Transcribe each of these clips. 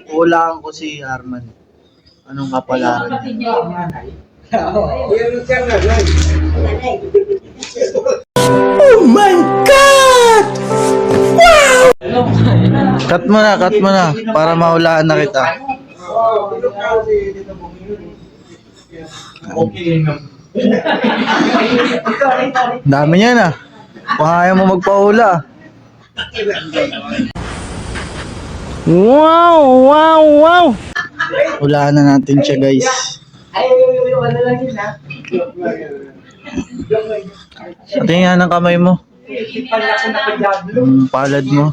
Hulaan ko si Arman. Anong kapalaran niya? Oh my God! Wow! Cut mo na, para mahulaan na kita. Dami niya na. Kung ayaw mo magpahula. Wow! Wow! Wow! Hulaan na natin siya, guys. Tingnan ng kamay mo. Palad mo.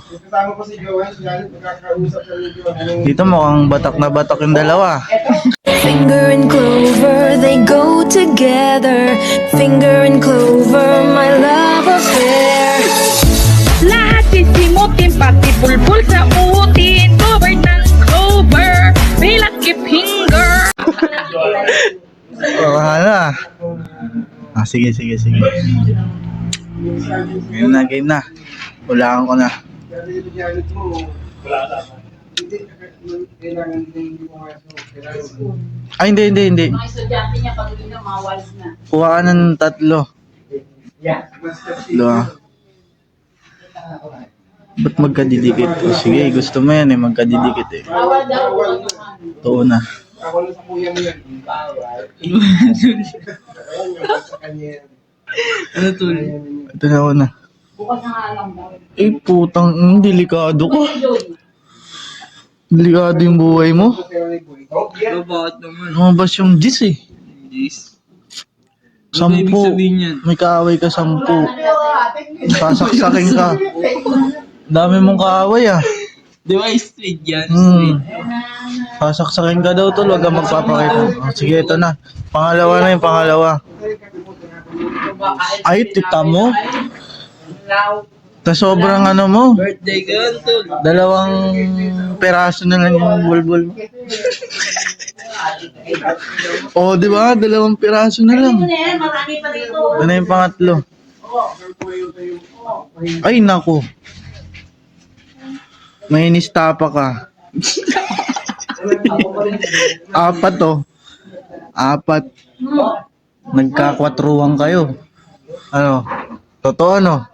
Dito mukhang batak na batak yung dalawa. Finger and clover, they go together. Finger and clover, my love affair. Lahat sisimutin, pati bulbul sa utin. Cover ng clover, may lucky finger. Hala. Sige. Game na. Hulaan ko na. Ay, hindi. Mga estudyante niya, pag uwi na, mga wise na. Kuha ka ng 3. Ba't magkadidikit? Sige, gusto mo yan magkadidikit eh. Bawal daw. Ito na. Ano tol? Ito na una. Bukas na nga lang daw. Putang, delikado ka. Delikado yung buhay mo. Ano bakit naman? Lumabas yung G's eh. Jeez. Ano ba ibig 10. sabihin yan? May kaaway ka 10. Sasaksakin ka. Dami mong kaaway ah. Di ba straight yan? Hmm. Sasaksakin ka daw tol, wag kang magpapakita. Oh, sige, ito na. Pangalawa na yung pangalawa. Ay, tita mo. Ta sobrang ano mo. Birthday ka yan tol. 2 peraso na lang yung bulbul mo. Oh, di ba? 2 peraso na lang. Marami pa rito. Ito na yung pangatlo. Ay, naku. May nistapa ka. 4 to. 4. Nagkakwatruwang kayo. Ano? Totoo no?